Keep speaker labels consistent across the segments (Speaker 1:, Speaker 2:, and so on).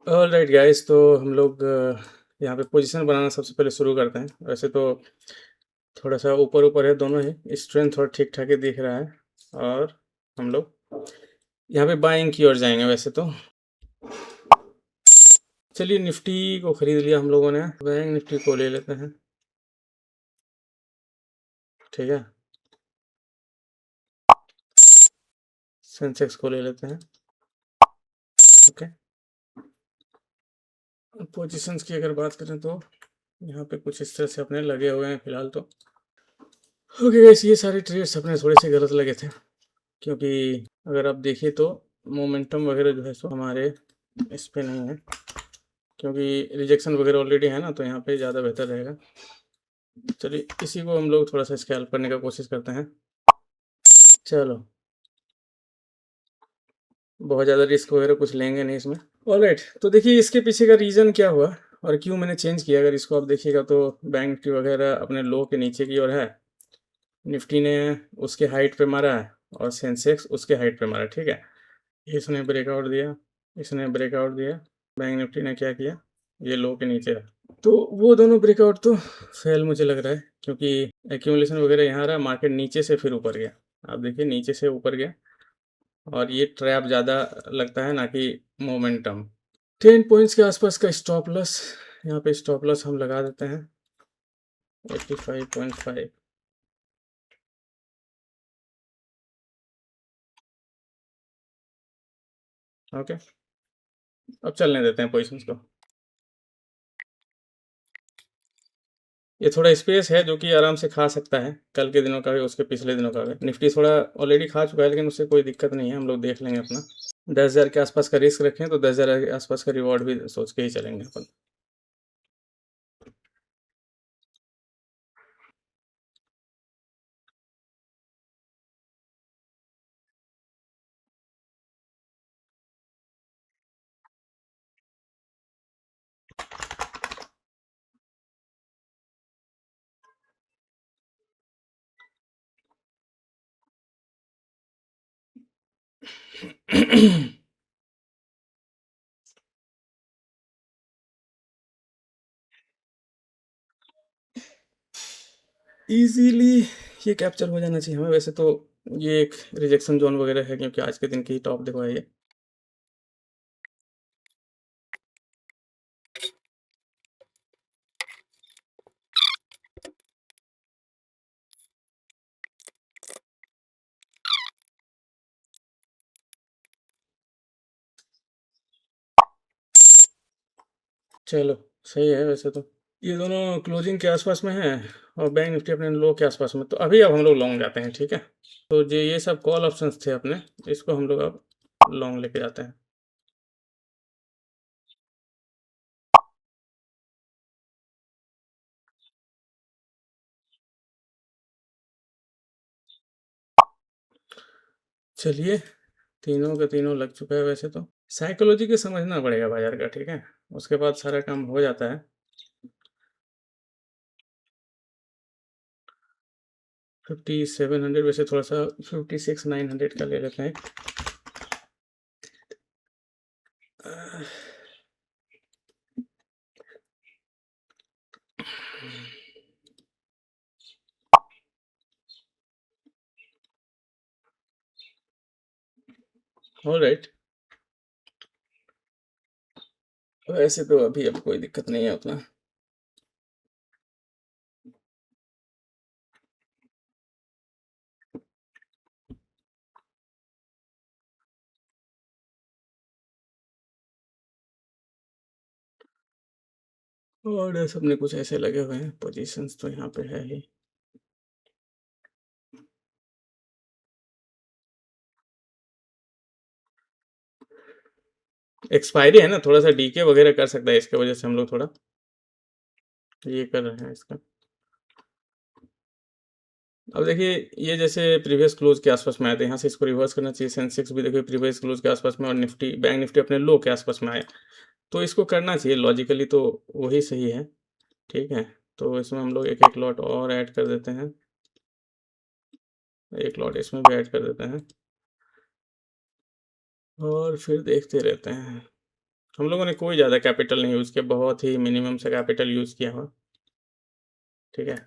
Speaker 1: Alright guys, तो हम लोग यहाँ पे पोजीशन बनाना सबसे पहले शुरू करते हैं। वैसे तो थोड़ा सा ऊपर ऊपर है दोनों ही, स्ट्रेंथ थोड़ा ठीक ठाक ही दिख रहा है। और हम लोग यहाँ पे बाइंग की ओर जाएंगे वैसे तो। चलिए, निफ्टी को खरीद लिया हम लोगों ने, बैंक निफ्टी को ले लेते हैं। ठीक है, सेंसेक्स को ले लेते हैं। ओके, पोजीशंस की अगर बात करें तो यहाँ पे कुछ इस तरह से अपने लगे हुए हैं फिलहाल तो। ओके गाइस, ये सारे ट्रेड्स अपने थोड़े से गलत लगे थे, क्योंकि अगर आप देखिए तो मोमेंटम वगैरह जो है सो हमारे इस पे नहीं है, क्योंकि रिजेक्शन वगैरह ऑलरेडी है ना, तो यहाँ पे ज़्यादा बेहतर रहेगा। चलिए, इसी को हम लोग थोड़ा सा स्कैल्प करने का कोशिश करते हैं। चलो, बहुत ज़्यादा रिस्क वगैरह कुछ लेंगे नहीं इसमें। ऑलराइट, तो देखिए इसके पीछे का रीज़न क्या हुआ और क्यों मैंने चेंज किया। अगर इसको आप देखिएगा तो बैंक निफ्टी वगैरह अपने लो के नीचे की ओर है, निफ्टी ने उसके हाइट पे मारा है और सेंसेक्स उसके हाइट पे मारा, ठीक है। इसने ब्रेकआउट दिया, इसने ब्रेकआउट दिया, बैंक निफ्टी ने क्या किया, ये लो के नीचे है। तो वो दोनों ब्रेकआउट तो फेल मुझे लग रहा है, क्योंकि एक्यूमुलेशन वगैरह यहाँ रहा, मार्केट नीचे से फिर ऊपर गया। आप देखिए, नीचे से ऊपर गया और ये ट्रैप ज़्यादा लगता है ना कि मोमेंटम। 10 पॉइंट्स के आसपास का स्टॉप लॉस, यहाँ पे स्टॉप लॉस हम लगा देते हैं 85.5। ओके, अब चलने देते हैं पोजिशंस को। ये थोड़ा स्पेस है जो कि आराम से खा सकता है, कल के दिनों का भी, उसके पिछले दिनों का भी। निफ्टी थोड़ा ऑलरेडी खा चुका है, लेकिन उससे कोई दिक्कत नहीं है, हम लोग देख लेंगे अपना। 10,000 के आसपास का रिस्क रखें तो 10,000 के आसपास का रिवॉर्ड भी सोच के ही चलेंगे अपन। इजीली ये कैप्चर हो जाना चाहिए हमें वैसे तो। ये एक रिजेक्शन जोन वगैरह है, क्योंकि आज के दिन की टॉप देखो है ये। चलो, सही है वैसे तो। ये दोनों क्लोजिंग के आसपास में है और बैंक निफ्टी अपने लो के आसपास में, तो अभी अब हम लोग लॉन्ग जाते हैं, ठीक है। तो ये सब कॉल ऑप्शंस थे अपने, इसको हम लोग अब लॉन्ग लेके जाते हैं। चलिए, तीनों का तीनों लग चुका है वैसे तो। साइकोलॉजी के समझना पड़ेगा बाजार का, ठीक है, उसके बाद सारा काम हो जाता है। 5700 वैसे थोड़ा सा, 56,900 का ले लेते हैं। ऑलराइट, वैसे तो अभी अब कोई दिक्कत नहीं है उतना। और सबने कुछ ऐसे लगे हुए हैं, पोजीशंस तो यहाँ पे है ही। एक्सपायरी है ना, थोड़ा सा डीके वगैरह कर सकता है, इसके वजह से हम लोग थोड़ा ये कर रहे हैं इसका। अब देखिए, ये जैसे प्रीवियस क्लोज के आसपास में आए थे, यहाँ से इसको रिवर्स करना चाहिए। सेंसेक्स भी देखिए प्रीवियस क्लोज के आसपास में, और निफ्टी, बैंक निफ्टी अपने लो के आसपास में आए, तो इसको करना चाहिए लॉजिकली, तो वही सही है, ठीक है। तो इसमें हम लोग एक एक लॉट और ऐड कर देते हैं, एक लॉट इसमें भी ऐड कर देते हैं, और फिर देखते रहते हैं। हम लोगों ने कोई ज़्यादा कैपिटल नहीं यूज़ किया, बहुत ही मिनिमम सा कैपिटल यूज़ किया हुआ, ठीक है?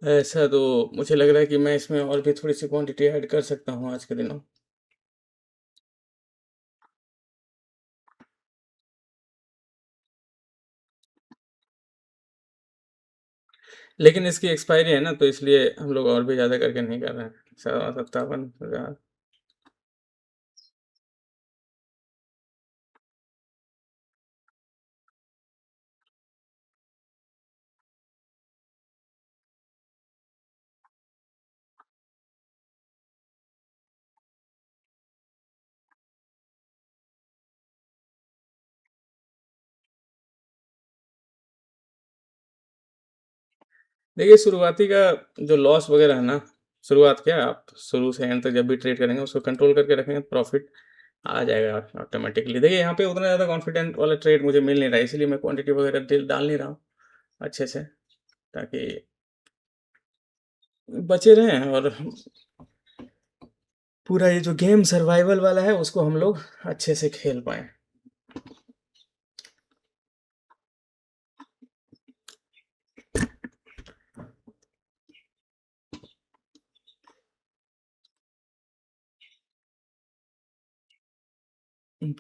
Speaker 1: ऐसा तो मुझे लग रहा है कि मैं इसमें और भी थोड़ी-सी क्वांटिटी ऐड कर सकता हूँ आज के दिनों। लेकिन इसकी एक्सपायरी है ना, तो इसलिए हम लोग और भी ज़्यादा करके नहीं कर रहे हैं। 57,000। देखिए, शुरुआती का जो लॉस वगैरह है ना, शुरुआत क्या है, आप शुरू से एंड तक जब भी ट्रेड करेंगे, उसको कंट्रोल करके रखेंगे, प्रॉफ़िट आ जाएगा ऑटोमैटिकली। देखिए, यहाँ पे उतना ज़्यादा कॉन्फिडेंट वाला ट्रेड मुझे मिल नहीं रहा है, इसीलिए मैं क्वांटिटी वगैरह डाल नहीं रहा हूँ अच्छे से, ताकि बचे रहें और पूरा ये जो गेम सर्वाइवल वाला है, उसको हम लोग अच्छे से खेल पाएँ।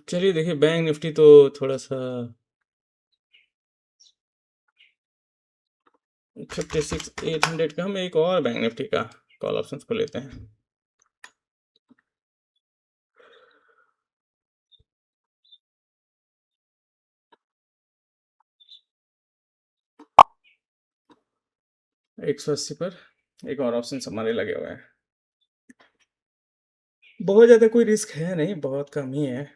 Speaker 1: चलिए देखिए, बैंक निफ्टी तो थोड़ा-सा 56,800 का, हम एक और बैंक निफ्टी का कॉल ऑप्शंस को लेते हैं। एक 180 पर एक और ऑप्शंस हमारे लगे हुए हैं। बहुत ज़्यादा कोई रिस्क है नहीं, बहुत कम ही है।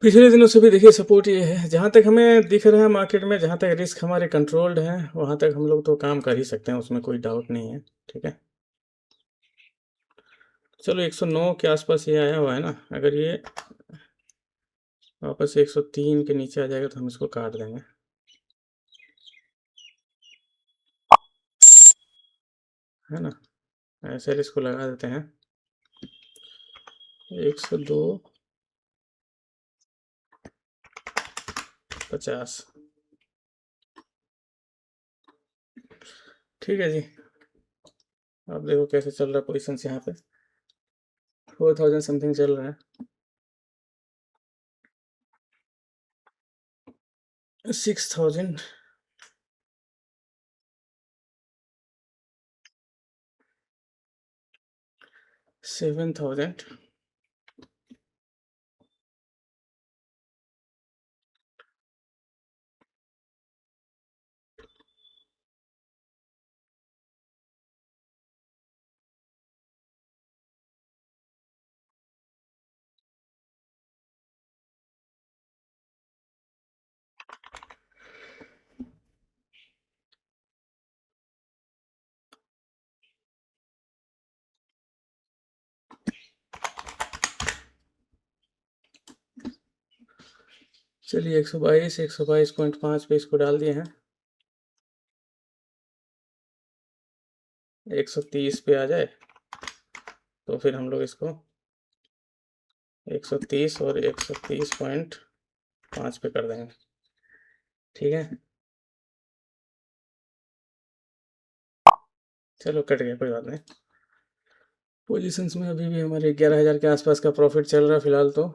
Speaker 1: पिछले दिनों से भी देखिए सपोर्ट ये है, जहाँ तक हमें दिख रहा है मार्केट में, जहाँ तक रिस्क हमारे कंट्रोल्ड हैं, वहाँ तक हम लोग तो काम कर ही सकते हैं, उसमें कोई डाउट नहीं है, ठीक है? चलो 109 के आसपास ये आया हुआ है ना, अगर ये वापस से 103 के नीचे आ जाएगा तो हम इसको काट देंगे, है ना? ऐसे इसको लगा देते हैं 102.50। ठीक है जी, अब देखो कैसे चल रहा है पोजीशंस यहाँ पे, 4000 समथिंग चल रहा है। 6000। 7,000। चलिए 122.5 पे इसको डाल दिए हैं। 130 पे आ जाए तो फिर हम लोग इसको 130 और 130.5 पे कर देंगे। ठीक है, चलो कट गया, कोई बात नहीं। पोजीशंस में अभी भी हमारे 11,000 के आसपास का प्रॉफिट चल रहा है फिलहाल, तो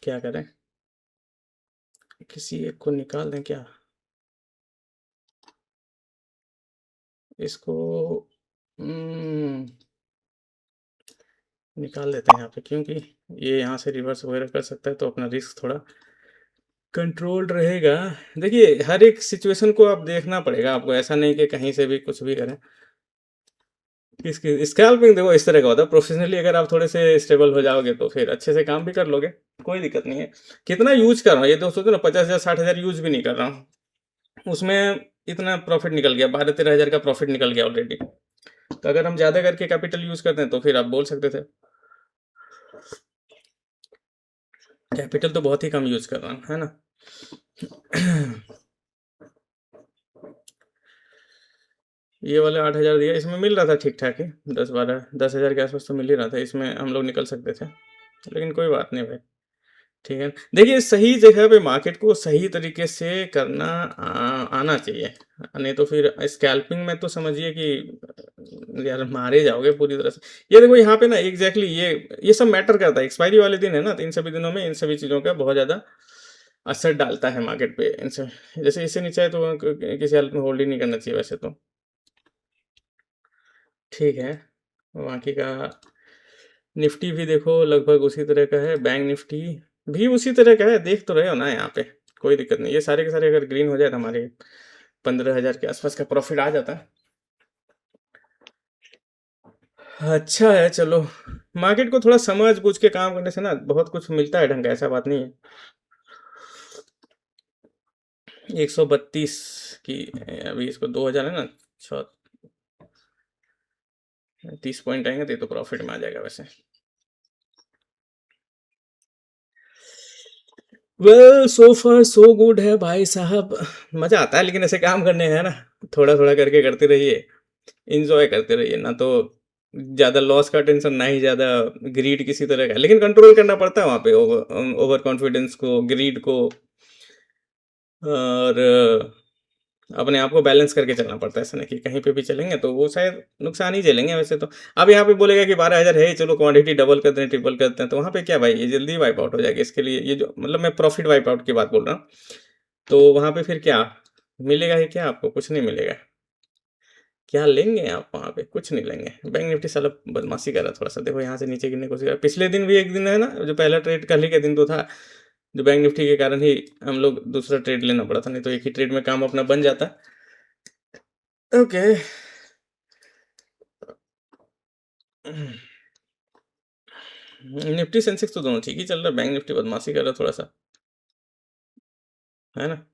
Speaker 1: क्या करें, किसी एक को निकाल दें क्या, इसको निकाल देते हैं यहाँ पे, क्योंकि ये यहाँ से रिवर्स वगैरह कर सकता है तो अपना रिस्क थोड़ा कंट्रोल रहेगा। देखिए हर एक सिचुएशन को आप देखना पड़ेगा आपको, ऐसा नहीं कि कहीं से भी कुछ भी करें। इसकी स्कैल्पिंग देखो इस तरह का होता है, प्रोफेशनली अगर आप थोड़े से स्टेबल हो जाओगे तो फिर अच्छे से काम भी कर लोगे, कोई दिक्कत नहीं है। कितना यूज कर रहा हूँ ये तो सोचो ना, 50,000 60,000 यूज भी नहीं कर रहा हूँ, उसमें इतना प्रॉफिट निकल गया, 12-13 हज़ार का प्रॉफिट निकल गया ऑलरेडी। तो अगर हम ज़्यादा करके कैपिटल यूज करते हैं तो फिर आप बोल सकते थे, कैपिटल तो बहुत ही कम यूज कर रहा हूँ, है ना। ये वाला 8,000 दिया, इसमें मिल रहा था ठीक ठाक ही, 10-12-10,000 के आसपास तो मिल ही रहा था, इसमें हम लोग निकल सकते थे, लेकिन कोई बात नहीं भाई। ठीक है, देखिए सही जगह पे मार्केट को सही तरीके से करना आना चाहिए, नहीं तो फिर स्कैल्पिंग में तो समझिए कि यार मारे जाओगे पूरी तरह से। ये देखो यहाँ पे ना एग्जैक्टली ये सब मैटर करता है, एक्सपायरी वाले दिन है ना, तो इन सभी दिनों में इन सभी चीज़ों का बहुत ज़्यादा असर डालता है मार्केट पे। इनसे जैसे इससे नीचे है तो किसी हालत में होल्ड ही नहीं करना चाहिए वैसे तो। ठीक है, बाकी का निफ्टी भी देखो लगभग उसी तरह का है, बैंक निफ्टी भी उसी तरह का है, देख तो रहे हो ना यहाँ पे, कोई दिक्कत नहीं। ये सारे के सारे अगर ग्रीन हो जाए तो हमारे 15,000 के आसपास का प्रॉफिट आ जाता है। अच्छा है, चलो मार्केट को थोड़ा समझ बूझ के काम करने से ना बहुत कुछ मिलता है ढंग का, ऐसा बात नहीं है। 132 की अभी इसको 2,000 है ना, 30 पॉइंट आएंगे तो ये तो प्रॉफिट में आ जाएगा वैसे। वेल सो फार सो गुड है भाई साहब, मजा आता है लेकिन ऐसे काम करने हैं ना, थोड़ा थोड़ा करके करते रहिए, इंजॉय करते रहिए, ना तो ज्यादा लॉस का टेंशन, ना ही ज्यादा ग्रीड किसी तरह का, लेकिन कंट्रोल करना पड़ता है वहां पे ओवर कॉन्फिडेंस को, ग्रीड को, और अपने आप को बैलेंस करके चलना पड़ता है। ऐसा नहीं कि कहीं पे भी चलेंगे तो वो शायद नुकसान ही झेलेंगे वैसे तो। अब यहाँ पे बोलेगा कि 12,000 है, चलो क्वांटिटी डबल करते हैं ट्रिपल करते हैं, तो वहाँ पे क्या भाई, ये जल्दी वाइप आउट हो जाएगी। इसके लिए ये जो मतलब मैं प्रॉफिट वाइप आउट की बात बोल रहा हूँ, तो वहाँ पे फिर क्या मिलेगा, ही क्या आपको कुछ नहीं मिलेगा। क्या लेंगे आप वहाँ पे, कुछ नहीं लेंगे। बैंक निफ्टी साला बदमाशी कर रहा है थोड़ा सा, देखो यहाँ से नीचे गिरने की कोशिश कर रहा है। पिछले दिन भी एक दिन है ना, जो पहला ट्रेड कल ही के दिन तो था, जो बैंक निफ्टी के कारण ही हम लोग दूसरा ट्रेड लेना पड़ा था, नहीं तो एक ही ट्रेड में काम अपना बन जाता। ओके, निफ्टी सेंसेक्स तो दोनों ठीक ही चल रहा है, बैंक निफ्टी बदमाशी कर रहा है थोड़ा सा, है ना।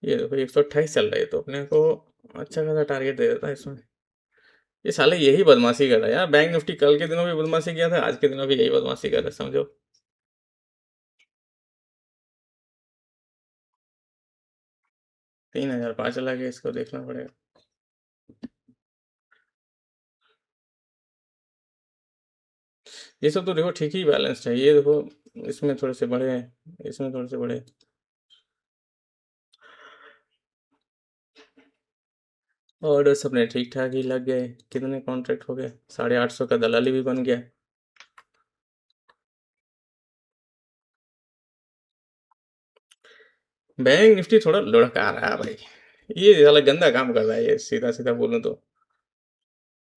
Speaker 1: ये देखो 128 चल रहा है, तो अपने को अच्छा खासा टारगेट दे देता है इसमें। ये साले यही बदमाशी कर रहा है यार, बैंक निफ्टी कल के दिनों भी बदमाशी किया था, आज के दिनों भी यही बदमाशी कर रहा है, समझो। 3,000 पार चला गया, इसको देखना पड़ेगा। ये सब तो देखो ठीक ही बैलेंस्ड है, ये देखो इसमें थोड़े से बड़े हैं, इसमें थोड़े से बड़े, और सबने ठीक ठाक ही लग गए। कितने कॉन्ट्रैक्ट हो गए, 850 का दलाली भी बन गया। बैंक निफ्टी थोड़ा लुढ़का रहा है भाई, ये साला गंदा काम कर रहा है ये, सीधा-सीधा बोलूँ तो।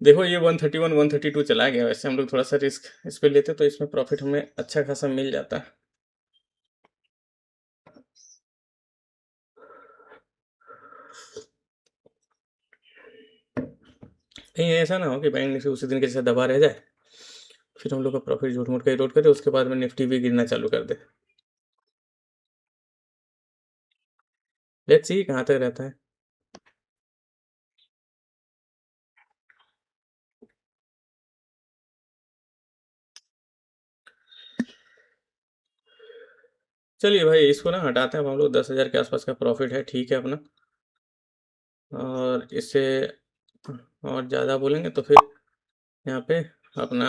Speaker 1: देखो ये 131, 132 चला गया, वैसे हम लोग थोड़ा-सा रिस्क इस पे लेते तो इसमें प्रॉफ़िट हमें अच्छा खासा मिल जाता। कहीं ऐसा ना हो कि बैंक निफ्टी उसी दिन के जैसा दबा रह जाए, फिर हम लोग का प्रॉफ़िट झूठ-मूठ का इरोड करे, उसके बाद में निफ्टी भी गिरना चालू कर दे। लेट्स सी कहाँ तक रहता है। चलिए भाई इसको ना हटाते हैं, अब हम लोग 10,000 के आस-पास का प्रॉफ़िट है, ठीक है अपना। और इससे और ज़्यादा बोलेंगे तो फिर यहाँ पे अपना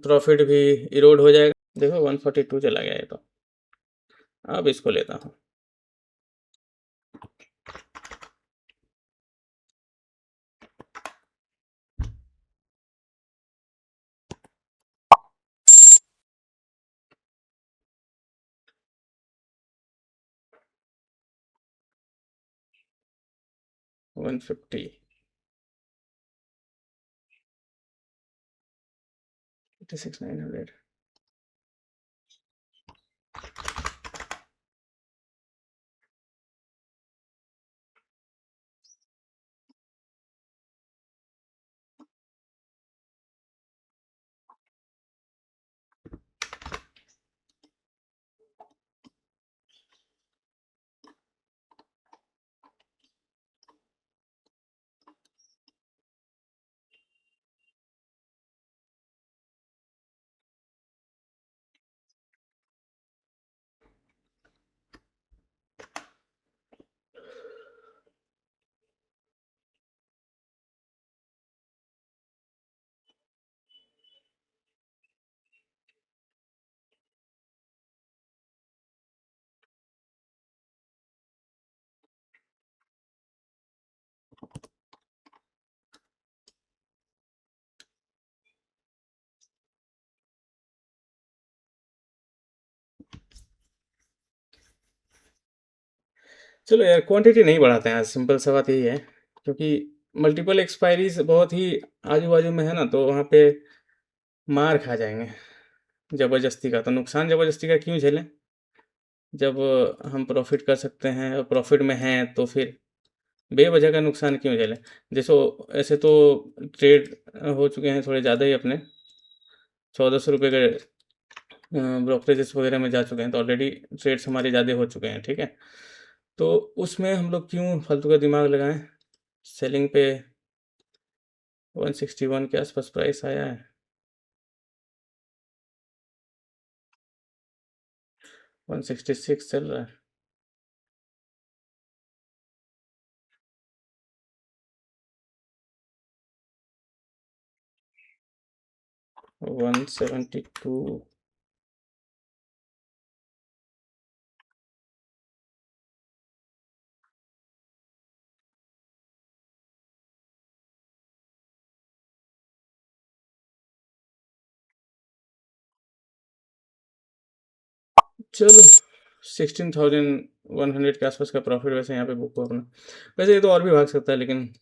Speaker 1: प्रॉफ़िट भी इरोड हो जाएगा। देखो 142 चला गया ये तो। अब इसको लेता हूँ। $150 $86,900 चलो यार क्वांटिटी नहीं बढ़ाते हैं आज, सिंपल सा बात यही है। क्योंकि मल्टीपल एक्सपायरीज बहुत ही आजू बाजू में है ना, तो वहाँ पे मार खा जाएंगे ज़बरदस्ती का। तो नुकसान ज़बरदस्ती का क्यों झेलें, जब हम प्रॉफिट कर सकते हैं और प्रॉफिट में हैं तो फिर बेवजह का नुकसान क्यों झेलें। जैसो ऐसे तो ट्रेड हो चुके हैं थोड़े ज़्यादा ही अपने, 100-100 रुपये के ब्रोकरेजेस वगैरह में जा चुके हैं, तो ऑलरेडी ट्रेड्स हमारे ज़्यादा हो चुके हैं, ठीक है। तो उसमें हम लोग क्यों फालतू का दिमाग लगाएं। सेलिंग पे 161 के आसपास प्राइस आया है, 166 चल रहा है। One seventy two. चलो 16,100 के आसपास का प्रॉफिट वैसे यहाँ पे बुक हुआ अपना। वैसे ये तो और भी भाग सकता है, लेकिन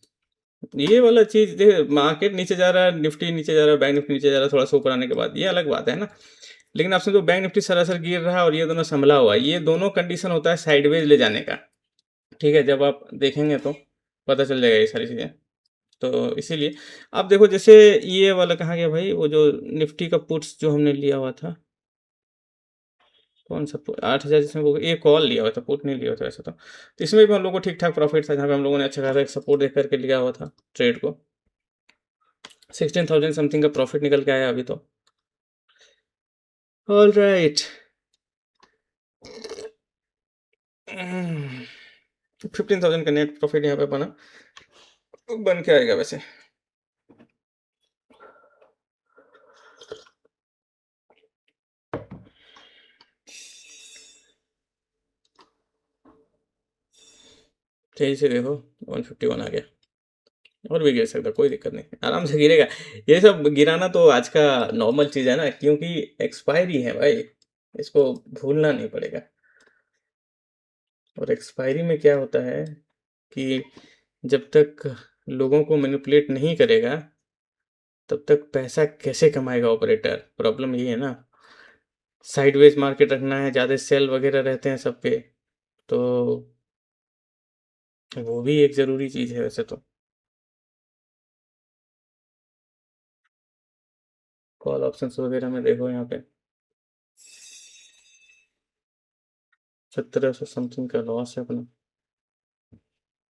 Speaker 1: ये वाला चीज़ देख, मार्केट नीचे जा रहा है, निफ्टी नीचे जा रहा है, बैंक निफ्टी नीचे जा रहा है थोड़ा सा ऊपर आने के बाद, ये अलग बात है ना। लेकिन आपसे तो बैंक निफ्टी सरासर गिर रहा है और ये दोनों संभला हुआ है, ये दोनों कंडीशन होता है साइडवेज ले जाने का। ठीक है, जब आप देखेंगे तो पता चल जाएगा ये सारी चीज़ें। तो इसीलिए आप देखो, जैसे ये वाला कहाँ गया भाई, वो जो निफ्टी का पुट्स जो हमने लिया हुआ था, कौन सा 8,000 जिसमें वो एक कॉल लिया हुआ था, पुट नहीं लिया हुआ था वैसे तो इसमें भी हम लोग को ठीक ठाक प्रॉफिट था, जहाँ पे हम लोगों ने अच्छा खासा एक सपोर्ट देख करके लिया हुआ था ट्रेड को। 16,000 समथिंग का प्रॉफिट निकल के आया अभी तो। ऑल राइट, 15,000 का नेट प्रॉफिट यहाँ पे बना, बन के आएगा वैसे। सही से देखो 151 आ गया, और भी गिर सकता है, कोई दिक्कत नहीं, आराम से गिरेगा। ये सब गिराना तो आज का नॉर्मल चीज़ है ना, क्योंकि एक्सपायरी है भाई, इसको भूलना नहीं पड़ेगा। और एक्सपायरी में क्या होता है, कि जब तक लोगों को मैनिपुलेट नहीं करेगा, तब तक पैसा कैसे कमाएगा ऑपरेटर? प्रॉब्लम ये है ना। साइडवेज मार्केट रखना है, ज़्यादा सेल वगैरह रहते हैं सब पे, तो वो भी एक ज़रूरी चीज़ है वैसे तो। कॉल ऑप्शंस वगैरह में देखो यहाँ पे 1700 समथिंग का लॉस है अपना।